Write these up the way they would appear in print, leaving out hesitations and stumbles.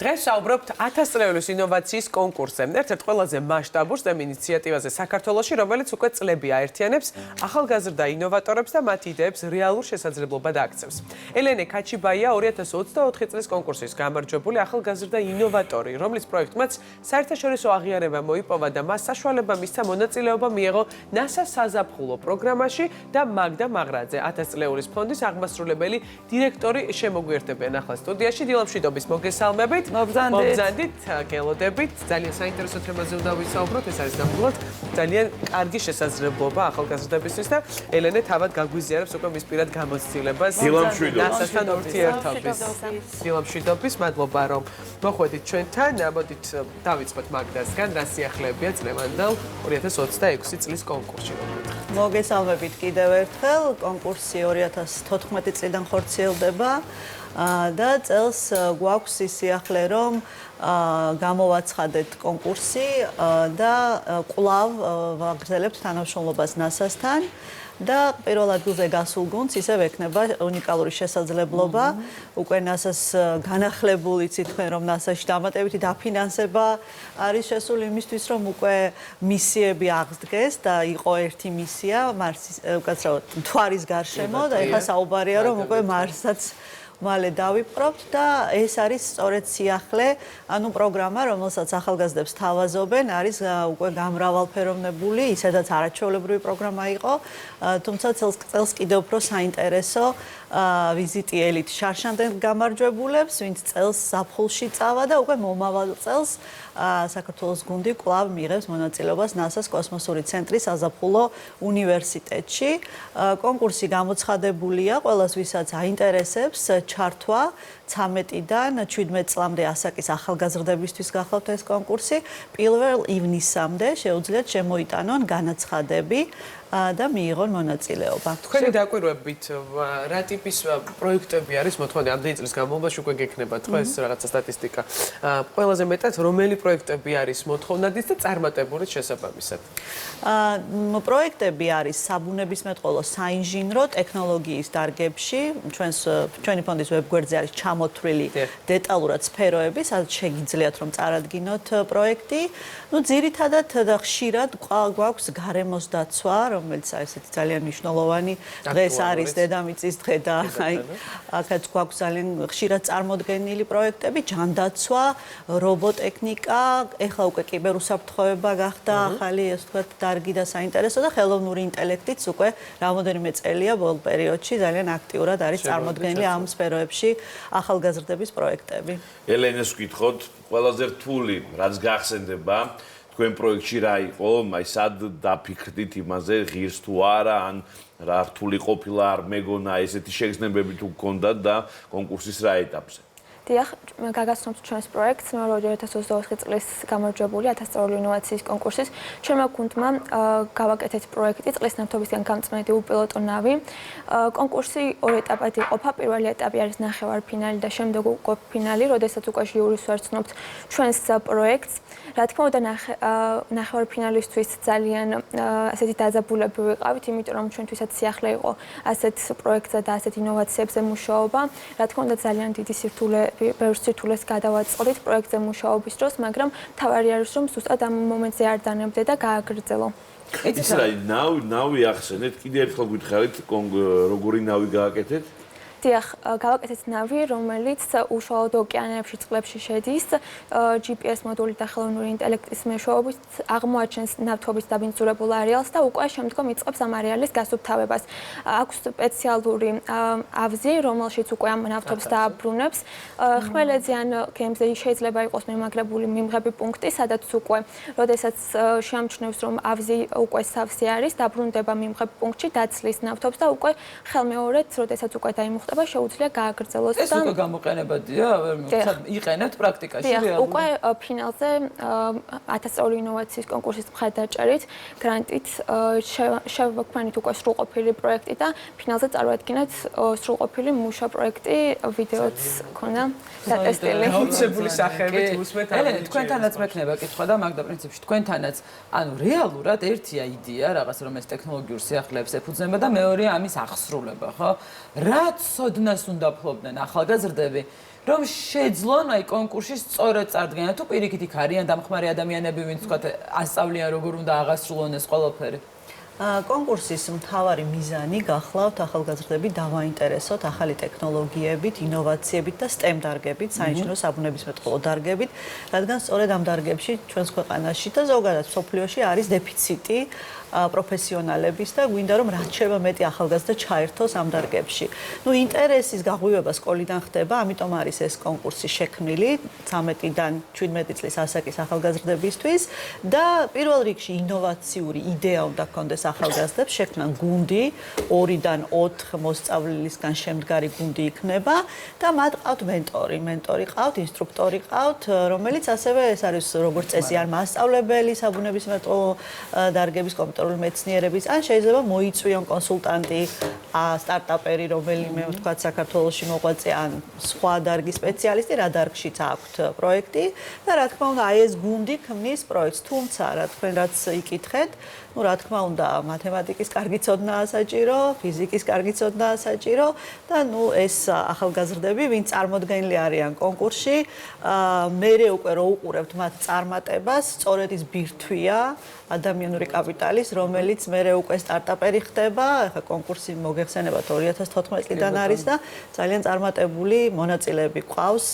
დღეს საუბრობთ 1000 წლეულის ინოვაციის კონკურსზე. ერთ-ერთ ყველაზე მასშტაბურ STEM ინიციატივაზე საქართველოში, რომელიც უკვე წლები აერთიანებს ახალგაზრდა ინოვატორებს და მათ იდეებს რეალურ შესაძლებლობად აქცევს. ელენე კაჩიბაია 2024 წლის კონკურსის გამარჯვებული ახალგაზრდა ინოვატორი, რომლის პროექტმაც საერთაშორისო აღიარება მოიპოვა და მას საშუალება მისცა მონაწილეობა მიეღო NASA-ს საზაფხულო პროგრამაში და მაგდა მაღრაძე 1000 წლეულის ფონდის აღმასრულებელი დირექტორი შემოგვიერთებიან ახლა სტუდიაში. დილამშვიდობის მოგესალმებით. მოგზანდით, გელოდებით. ძალიან საინტერესო თემაზე უნდა ვისაუბროთ. ეს არის ნამდვილად ძალიან კარგი შესაძლებლობა ახალგაზრდებისთვის და ელენე თავად გაგვიზიარებს უკვე მის პირად გამოცდილებას. დილამშვიდობის ურთიერთობის. დილამშვიდობის, მადლობა რომ მოხვედით ჩვენთან. მოდით დავიწყოთ მაგდასგან, რა სიახლეებია წლევანდელ 2026 წლის კონკურსში. მოგესალმებით კიდევ ერთხელ. კონკურსი 2014 წლიდან ხორციელდება. და წელს გვაქვს ის სიახლე, რომ გამოვაცხადეთ კონკურსი და კვლავ ვაგრძელებთ თანამშრომლობას NASA-სთან და პირველ ადგილზე გასულ გუნდს ისევ ექნება უნიკალური შესაძლებლობა. უკვე NASA-ს განახლებული თითქოს რომ NASA-ში დამატებითი დაფინანსება არის შესული იმისთვის, რომ უკვე მისიები აღდგეს და იყო ერთი მისია მარსის უკაცრავად მთვარის გარშემო და ეხლა საუბარია რომ უკვე მარსაც მალე დავიპყრობთ და ეს არის სწორედ სიახლე, ანუ პროგრამა, რომელსაც ახალგაზრდებს თავაზობენ, არის უკვე გამრავალფეროვნებული, ისედაც არაჩვეულებრივი პროგრამა იყო, თუმცა წელს კიდევ უფრო საინტერესო ვიზიტი ელით შარშანდენ გამარჯვებულებს, ვინც წელს ზაფხულში წავა და უკვე მომავალ წელს საქართველოს გუნდი კვლავ მიიღებს მონაწილეობას NASA-ს კოსმოსური ცენტრის საზაფხულო უნივერსიტეტში. კონკურსი გამოცხადებულია ყველას, ვისაც აინტერესებს ჩართვა 13-დან 17 წლამდე ასაკის ახალგაზრდებისთვის გახლავთ ეს კონკურსი. 1 ივნისამდე შეუძლიათ შემოიტანონ განაცხადები და მიიღონ მონაწილეობა. თქვენი დაკვირვებით რა ტიპის პროექტები არის მოთხოვნა ამდენი წლის განმავლობაში უკვე გექნებათ ხო ეს რაღაცა სტატისტიკა. ყველაზე მეტად რომელი პროექტები არის მოთხოვნადის და წარმატებული შესაბამისად? პროექტები არის საბუნებისმეტყველო საინჟინრო ტექნოლოგიის დარგებში. ჩვენი ფონდის ვებგვერდზე არის ჩამოთვლილი დეტალურად სფეროები, სადაც შეგიძლიათ რომ წარადგინოთ პროექტი. ძირითადად და ხშირად გვაქვს გარემოს დაცვა, რომელიც არის ესეთი ძალიან მნიშვნელოვანი. დღეს არის დედამიწის დღე და აქაც გვაქვს ძალიან ხშირად წარმოდგენილი პროექტები, ჯანდაცვა, რობოტექნიკა, ეხლა უკვე კიბერუსაფრთხოება გახდა ახალი, ასე ვთქვათ, დარგი და საინტერესო და ხელოვნური ინტელექტიც უკვე რამოდენიმე წელია ბოლო პერიოდში ძალიან აქტიურად არის წარმოდგენილი ამ სფეროებში ახალგაზრდების პროექტები. ელენეს ვკითხოთ, ყველაზე რთული რაც გახსენდება თქვენ პროექტში რა იყო, აი სად დაფიქრდით იმაზე, ღირს თუ არა, ან რა რთული ყოფილა, არ მეგონა ესეთი შეგრძნებები თუ გქონდათ და კონკურსის რა ეტაპზე? დიახ, გაგაცნობთ ჩვენს პროექტს, მე 2024 წლის გამარჯვებული 1000 წლეული ინოვაციის კონკურსის. ჩვენმა გუნდმა გავაკეთეთ პროექტი წყლის ნავთობისგან გამწმენდი უპილოტო ნავი. კონკურსი ორ ეტაპად იყოფა. პირველი ეტაპი არის ნახევარფინალი და შემდეგ უკვე ფინალი, როდესაც უკვე ჟიურის ვერცნობთ ჩვენს პროექტს. რა თქმა უნდა, ნახევარფინალისთვის ძალიან ასეთი დაძაბულები ვიყავით, იმიტომ რომ ჩვენთვისაც სიახლე იყო ასეთ პროექტზე და ასეთ ინოვაციებზე მუშაობა. რა თქმა უნდა, ძალიან დიდი ბევრ სირთულეს გადავაწყდით პროექტზე მუშაობის დროს, მაგრამ თავარი არის, რომ ზუსტად ამ მომენტზე არ დანებდე და გააგრძელო. იცით რა, ნავი ახსენეთ, კიდე ერთხელ გითხარით, როგორი ნავი გააკეთეთ? დიახ, გავაკეთეთ ნავი, რომელიც უშუალოდ ოკეანეებში, წყლებში შედის. GPS მოდული და ხელოვნური ინტელექტის მეშვეობით აღმოაჩენს ნავთობის დაბინძურებულ არეალს და უკვე შემდგომ იწყებს ამ არეალის გასუფთავებას. აქვს სპეციალური ავზი, რომელშიც უკვე ამ ნავთობს დააბრუნებს. ხმელეთზე ან გემზე შეიძლება იყოს მიმაგრებული მიმღები პუნქტი, სადაც უკვე, როდესაც შეამჩნევს, რომ ავზი უკვე სავსე არის, დაბრუნდება მიმღებ პუნქტში, დაცლის ნავთობს და უკვე ხელმეორედ, როდესაც უკვე დაიმუხტება შეუძლია გააგრძელოს და ეს უკვე გამოყენებადია, იყენებთ პრაქტიკაში რეალურად. უკვე ფინალზე 1000 წლეული ინოვაციის კონკურსის მხარდაჭერით, გრანტით შევაქმნით უკვე სრულყოფილი პროექტი და ფინალზე წარვადგინეთ სრულყოფილი მუშა პროექტი, ვიდეოც ქონა დატესტილი. აუცილებელი სახეებით უსმენთ. ელენე, თქვენთანაც მექნება კითხვა და მაგდა პრინციპში თქვენთანაც, ანუ რეალურად ერთია იდეა, რაღაც რომ ეს ტექნოლოგიურ სიახლეებს ეფუძნება და მეორეა ამის აღსრულება, ხო? რაც ოდნას უნდა ფლობდნენ ახალგაზრდები, რომ შეძლონ აი კონკურსში სწორად წარდგენა თუ პირიქით იქ არიან დამხმარე ადამიანები, ვინც თქვა ასწავლიან როგორ უნდა აღასრულონ ეს ყველაფერი. კონკურსის მთავარი მიზანი გახლავთ ახალგაზრდები დავაინტერესოთ ახალი ტექნოლოგიებით, ინოვაციებით და STEM დარგებით, საინჟინრო საბუნებისმეტყველო დარგებით, რადგან სწორედ ამ დარგებში ჩვენს ქვეყანაში და ზოგადად მსოფლიოში არის დეფიციტი პროფესიონალების და გვინდა რომ რაც შეიძლება მეტი ახალგაზრდა ჩაერთოს ამ დარგებში. ნუ ინტერესის გაღვივება სკოლიდან ხდება, ამიტომ არის ეს კონკურსი შექმნილი 13-დან 17 წლის ასაკის ახალგაზრდებისთვის და პირველ რიგში ინოვაციური იდეა უნდა გქონდეს ახალგაზრდებს, შექმნან გუნდი 2-დან 4 მოსწავლისგან შემდგარი გუნდი იქნება და მათ ყავთ მენტორი ყავთ, ინსტრუქტორი ყავთ, რომელიც ასევე ეს არის როგორც წესი არ მასწავლებელი საბუნებისმეტყველო დარგების კომპიუტერული მეცნიერების ან შეიძლება მოიწვიონ კონსულტანტი, სტარტაპერი, რომელიმე ვთქვათ საქართველოში მოღვაწე ან სხვა დარგის სპეციალისტი, რა დარგშიც აქვთ პროექტი და რა თქმა უნდა აი ეს გუნდი ქმნის პროექტს, თუმცა რა თქვენ რაც იკითხეთ, ну რა თქმა უნდა მათემატიკის კარგი ცოდნაა საჭირო, ფიზიკის კარგი ცოდნაა საჭირო და ну ეს ახალგაზრდები, ვინც წარმოდგენილი არიან კონკურსში, მერე უკვე რო უყურებთ მათ წარმატებას, სწორედ ის ბირთვია ადამიანური კაპიტალის, რომელიც მერე უკვე სტარტაპერი ხდება, ახლა კონკურსი მოგეხსენებათ 2014 წლიდან არის და ძალიან წარმატებული მონაწილეები ყავს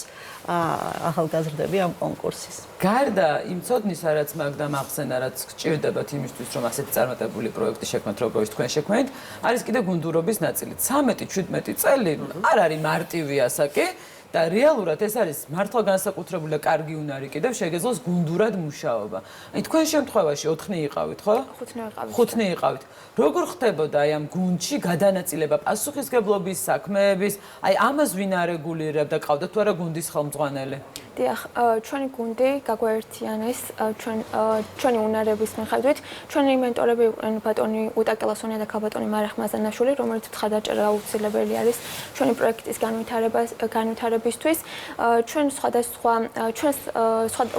ახალგაზრდები ამ კონკურსის. გარდა იმ ცოდნისა, რაც მაგდა მახსენა, რაც გჭირდებათ იმისთვის, რომ ასეთი წარმატებული პროექტი შექმნათ, როგორც თქვენ შექმნით, არის კიდე გუნდურობის ნაწილი. 13-17 წელი არ არის მარტივი ასაკი და რეალურად ეს არის მართლა განსაკუთრებული და კარგი უნარი კიდევ შეგეძლოს გუნდურად მუშაობა. აი თქვენ შემთხვევაში 4 იყავით, ხო? 5 იყავით. როგორ ხდებოდა აი ამ გუნდში გადანაწილება პასუხისგებლობის საქმეების, აი ამას ვინ არეგულირებდა, ყავდათ თუ არა გუნდის ხელმძღვანელი? დიახ, ჩვენი გუნდი გაგვაერთიანეს ჩვენი უნარების მიხედვით. ჩვენი მენტორები იყვნენ ბატონი უტა კელასონია და ქალბატონი მარეხ მაზანაშვილი, რომელიც მხარდაჭერა აუცილებელი არის ჩვენი პროექტის განვითარებისთვის. ჩვენ სხვადასხვა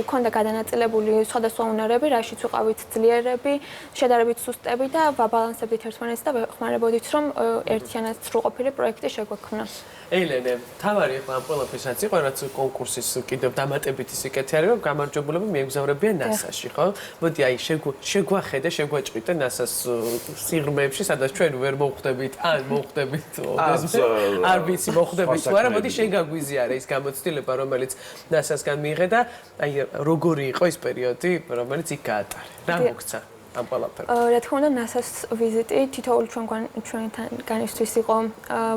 ქონდა გადანაწილებული სხვადასხვა უნარები, რაშიც ვიყავით ძლიერები, შედარებით სუსტები და ვაბალანსებდით ერთმანეთს და ვეხმარებოდით, რომ ერთიანად სრულყოფილი პროექტი შეგვექმნა. ელენე, თავარი ახლა ამ ყველაფერს რაც იყო, რაც კონკურსის კიდევ დამატებითი სიკეთე არის, რომ გამარჯვებულები მიეგზავრებიან NASA-ში, ხო? მოდი აი შეგვახედე, შეგვაჭყიდე NASA-ს სიღრმეებში, სადაც ჩვენ ვერ მოხვდებით, ან მოხვდებით, არ ვიცი, მოხვდებით თუ არა, მოდი შეგაგვიზიარე ის გამოცდილება,รื่องNASA-სგან მიიღე და აი როგორი იყო ის პერიოდი, რომელიც იქ გაატარე. რა მოგცა? ამ ყველაფერს. რა თქმა უნდა, NASA-ს ვიზიტი თითოეული ჩვენგანისთვის იყო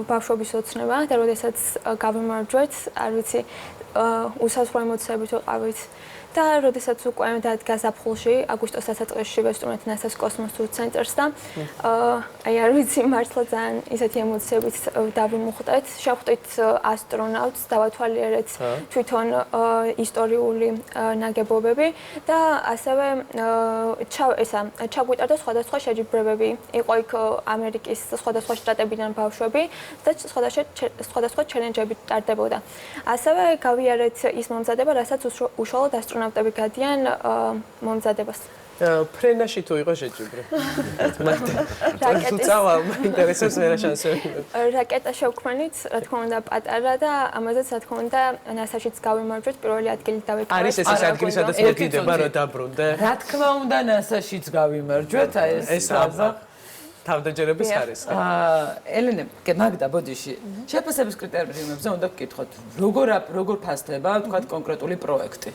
ბავშვობის ოცნება და როდესაც გავიმარჯვეთ, არ ვიცი, უსაზღვრო ემოციებით ვიყავით. და როდესაც უკვე დადგა ზაფხულში, აგვისტოს დასაწყისში ვესტუმრეთ NASA-ს კოსმოსურ ცენტრს და აი არ ვიცი, მართლა ძალიან ისეთი ემოციებით დავიმუხტეთ. შევხვდით ასტრონავტს, დავათვალიერეთ თვითონ ისტორიული ნაგებობები და ასევე ჩაგვიტარდა სხვადასხვა შეჯიბრებები. იყო იქ ამერიკის სხვადასხვა შტატებიდან ბავშვები და სხვადასხვა ჩელენჯები ტარდებოდა. ასევე გავიარეთ ის მომზადება, რასაც უშუალოდ ასტრონავტები გადიან მომზადებას. ფრენაში თუ იყო შეჯიბრი. რაკეტის ინტერესებს ვერა შანსები. რაკეტა შევქმნით, რა თქმა უნდა, პატარა და ამაზეც რა თქმა უნდა, NASA-შიც გავიმარჯვეთ, პირველი ადგილი დავიკავეთ. არის ეს ადგილი, სადაც მოგიდება რა დაბრუნდე? რა თქმა უნდა, NASA-შიც გავიმარჯვეთ, აი ეს ფაზა. თავდაჯერების ხარისხი. ელენე, მაგდა ბოდიში. შეფასების კრიტერიუმებზე უნდა გკითხოთ, როგორ ფასდება, თქვათ, კონკრეტული პროექტი.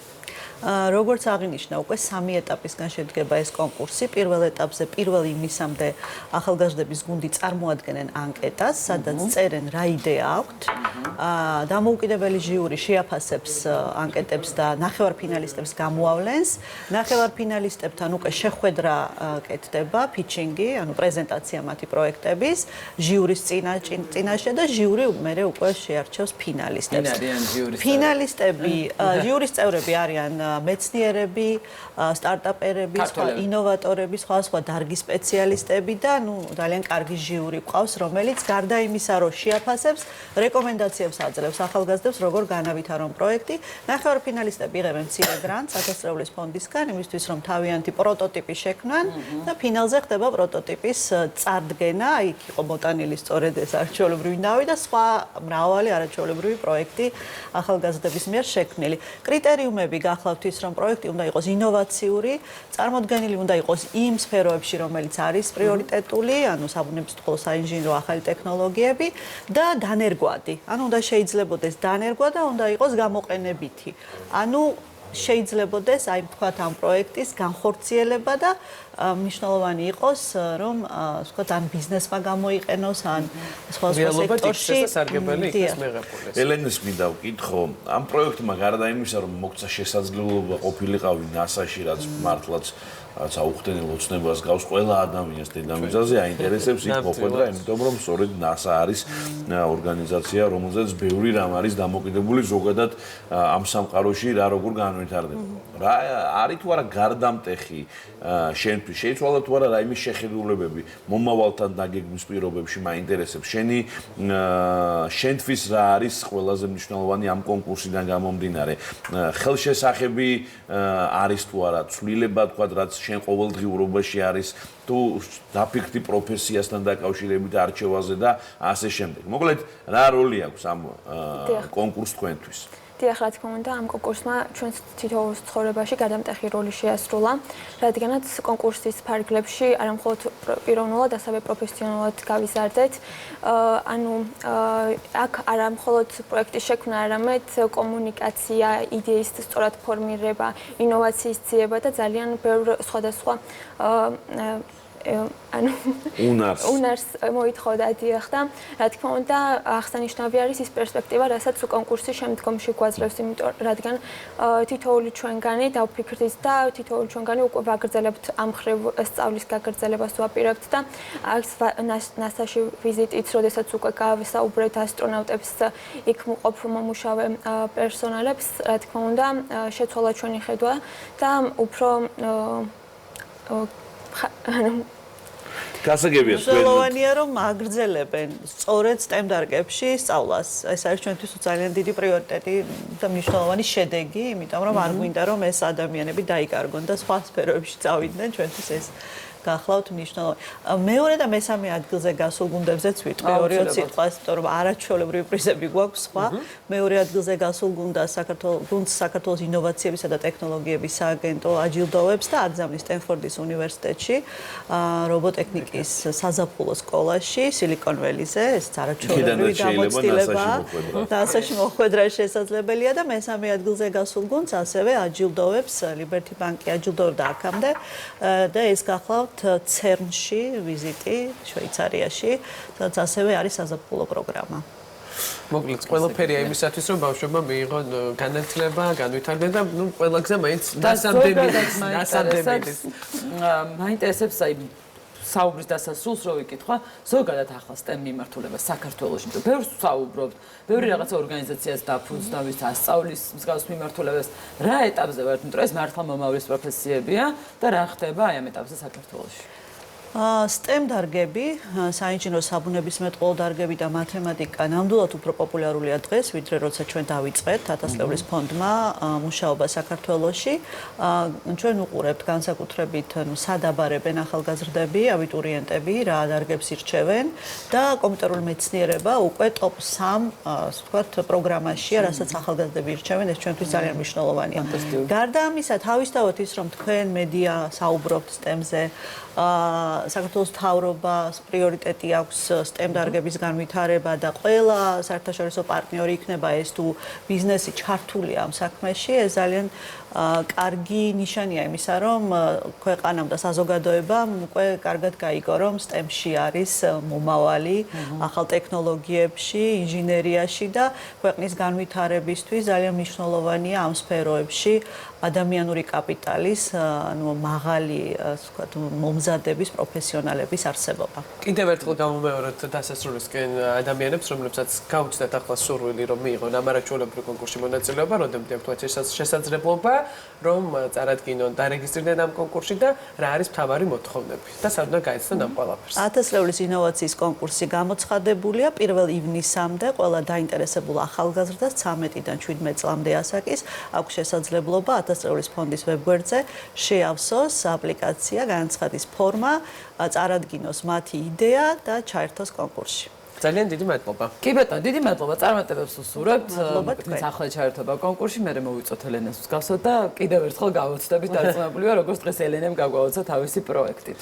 როგორც აღინიშნა, უკვე 3 ეტაპისგან შედგება ეს კონკურსი. პირველ ეტაპზე, პირველ იმისამდე ახალგაზრდების გუნდი წარმოადგენენ ანკეტას, სადაც წერენ რა იდეა აქვთ. დამოუკიდებელი ჟიური შეაფასებს ანკეტებს და ნახევარფინალისტებს გამოავლენს. ნახევარფინალისტებთან უკვე შეხვედრა კეთდება, ფიჩინგი, ანუ პრეზენტაცია მათი პროექტების, ჟიურის წინაშე და ჟიური მერე უკვე შეარჩევს ფინალისტებს. არიან ჟიურის ფინალისტები, ჟიურის წევრები არიან მეცნიერები, სტარტაპერები, სხვა ინოვატორები, სხვა დარგის სპეციალისტები და ძალიან კარგი ჟიური ყავს, რომელიც გარდა იმისა, რომ შეაფასებს, რეკომენდაციებს აძლევს ახალგაზრდებს, როგორ განავითარონ პროექტი. ნახევარფინალისტები იღებენ მცირე გრანტს 1000 წრეულის ფონდისგან, იმისთვის რომ თავიანთი პროტოტიპი შექმნან და ფინალზე ხდება პროტოტიპის წარდგენა, იქ იყო მოტანილი სწორედ ეს არაჩვეულებრივი ნავი და სხვა მრავალი არაჩვეულებრივი პროექტი ახალგაზრდების მიერ შექმნილი. კრიტერიუმები გახლავთ ის, რომ პროექტი უნდა იყოს ინოვაციური, წარმოდგენილი უნდა იყოს იმ სფეროებში, რომელიც არის პრიორიტეტული, ანუ საბუნებისმეტყველო, საინჟინრო, ახალი ტექნოლოგიები და დანერგვადი. ანუ უნდა შეიძლებოდეს დანერგვა და უნდა იყოს გამოყენებითი. ანუ შეიძლებოდეს აი თქვათ ამ პროექტის განხორციელება და მნიშვნელოვანი იყოს რომ ვთქვათ ამ ბიზნესმა გამოიყენოს ან სხვა სექტორში სარგებელი იქნეს მიღებული. ელენეს მინდა ვკითხო, ამ პროექტმა გარდა იმისა, რომ მოგცა შესაძლებლობა ყოფილიყავი NASA-ში, რაც მართლაც რაც აუხდენელ ოცნებას გავს ყველა ადამიანს დედამიწაზე აინტერესებს იქ მოხვედრა, იმიტომ რომ სწორედ NASA არის ორგანიზაცია, რომელზეც ბევრი რამ არის დამოკიდებული ზოგადად ამ სამყაროში რა როგორ განვითარდება. რა არის თუ არა გარდამტეხი შენთვის შეიცვალა თუ არა რაიმე შეხედულებები მომავალთან დაგეგმვის პირობებში მაინტერესებს. შენთვის რა არის ყველაზე მნიშვნელოვანი ამ კონკურსიდან გამომდინარე? ხელშესახები არის თუ არა ცვლილება თქვა რაც შენ ყოველდღიურობაში არის თუ დაფიქრდი პროფესიასთან დაკავშირებით არჩევაზე და ასე შემდეგ. მოკლედ, რა როლი აქვს ამ კონკურსს თქვენთვის? დიახ, რა თქმა უნდა, ამ კონკურსმა ჩვენს თითოეულ ცხოვრებაში გადამტეხი როლი შეასრულა, რადგანაც კონკურსის ფარგლებში არა მხოლოდ პიროვნულად, ასევე პროფესიონალურად გავიზარდეთ. ანუ აქ არა მხოლოდ პროექტის შექმნა, არამედ კომუნიკაცია, იდეის სწორად ფორმირება, ინოვაციის ძიება და ძალიან ბევრ სხვადასხვა ანუ უნარს მოითხოვდა დიახ და რა თქმა უნდა აღსანიშნავი არის ის პერსპექტივა, რასაც კონკურსი შემდგომში გვაძლევს, იმიტომ რადგან თითოეული ჩვენგანი დავფიქრდით და თითოეული ჩვენგანი უკვე ვაგრძელებთ ამ ხრივ სწავლის გაგრძელებას ვაპირებთ და აქ NASA-ში ვიზიტით, როდესაც უკვე გავისაუბრეთ ასტრონავტებს, იქ მყოფ მომუშავე პერსონალებს, რა თქმა უნდა, შეცვალა ჩვენი ხედვა და უფრო გასაგებია მნიშვნელოვანია რომ აგრძელებენ სწორედ STEM დარგებში სწავლას. ეს არის ჩვენთვის ძალიან დიდი პრიორიტეტი და მნიშვნელოვანი შედეგი, იმიტომ რომ არ გვინდა რომ ეს ადამიანები დაიკარგონ და სხვა სფეროებში წავიდნენ, ჩვენთვის ეს გახლავთ მნიშვნელოვანი. მეორე და მესამე ადგილზე გასულ გუნდებზეც ვიტყვი 2-3 სიტყვას, იმიტომ რომ არაჩვეულებრივი პრიზები გვაქვს სხვა. მეორე ადგილზე გასულ გუნდს საქართველოს ინოვაციებისა და ტექნოლოგიების სააგენტო აჯილდოვებს და adzამნის სტენფორდის უნივერსიტეტში რობოტექნიკის საზაფხულო სკოლაში სილიკონ ველიზე. ეს არაჩვეულებრივი გამოცდილებაა. NASA-ში მოხვედრა შესაძლებელია და მესამე ადგილზე გასულ გუნდს ასევე აჯილდოვებს Liberty Bank-ი აჯილდოვდა აქამდე და ეს გახლავთ CERN-ში ვიზიტი შვეიცარიაში, სადაც ასევე არის საზაფხულო პროგრამა. მოკლედ, ყველაფერია იმისათვის, რომ ბავშვებმა მიიღონ განათლება, განვითარდნენ და ყველა გზა მაინც დასამდები. მაინტერესებს აი საუბრის დასასრულს რო ვიკითხვა, ზოგადად ახლა STEM მიმართულება საქართველოში, იმიტომ ბევრს ვსაუბრობთ, ბევრი რაღაცა ორგანიზაციას დაფუძნა, ვის ასწავლის მსგავს მიმართულებას, რა ეტაპზე ვართ, იმიტომ რომ ეს მართლა მომავლის პროფესიებია და რა ხდება აი ამ ეტაპზე საქართველოში? STEM დარგები, საინჟინრო საბუნებისმეტყველო დარგები და მათემატიკა ნამდვილად უფრო პოპულარულია დღეს, ვიდრე როცა ჩვენ დავიწყეთ 1000 წლების ფონდმა მუშაობა საქართველოში. ჩვენ უყურებთ განსაკუთრებით, სადაბარებენ ახალგაზრდები, აბიტურიენტები, რა დარგებს ირჩევენ და კომპიუტერული მეცნიერება უკვე ტოპ 3, ვთქვათ, პროგრამაშია, რასაც ახალგაზრდები ირჩევენ, ეს ჩვენთვის ძალიან მნიშვნელოვანია. გარდა ამისა, თავისთავად ის, რომ თქვენ მედია საუბრობთ STEM-ზე, საქართველოს მთავრობას პრიორიტეტი აქვს STEM დარგების განვითარება და ყველა საერთაშორისო პარტნიორი იქნება ეს თუ ბიზნესი ჩართულია ამ საქმეში, ეს ძალიან კარგი ნიშანია იმისა, რომ ქვეყანამ და საზოგადოებამ უკვე კარგად გაიგო, რომ STEM-ში არის მომავალი, ახალ ტექნოლოგიებში, ინჟინერიაში და ქვეყნის განვითარებისთვის ძალიან მნიშვნელოვანია ამ სფეროებში ადამიანური კაპიტალის, ანუ მაღალი, ვთქვათ, მომზადების პროფესიონალების არსებობა. კიდევ ერთხელ გამომეოროთ დასასრულისკენ ადამიანებს, რომლებსაც გაუჩნდათ ახლა სურვილი, რომ მიიღონ ამ არაჩვეულებრივ კონკურსში მონაწილეობა, რომდენმე თქვათ შესაძლებლობა რომ წარადგინონ დარეგისტრირდნენ ამ კონკურსში და რა არის მთავარი მოთხოვნები და სად უნდა გაეცნონ ამ ყველაფერს. 1000 ლეულის ინოვაციის კონკურსი გამოცხადებულია 1 ივნისამდე ყველა დაინტერესებულ ახალგაზრდას 13-დან 17 წლამდე ასაკის აქვს შესაძლებლობა 1000 ლეულის ფონდის ვებგვერდზე შეავსოს აპლიკაცია, განაცხადის ფორმა, წარადგინოს მათი იდეა და ჩაერთოს კონკურსში. ძალიან დიდი მადლობა. კი ბატონო, დიდი მადლობა. წარმატებებს უსურვებთ. მადლობა თქვენ თქვენ. ახლა ჩაერთობა კონკურსში, მე მოვიწოთ ელენას მსგავსად და კიდევ ერთხელ გავოცდებით დარწმუნებული ვარ, როგორც დღეს ელენემ გაგვაოცა თავისი პროექტით.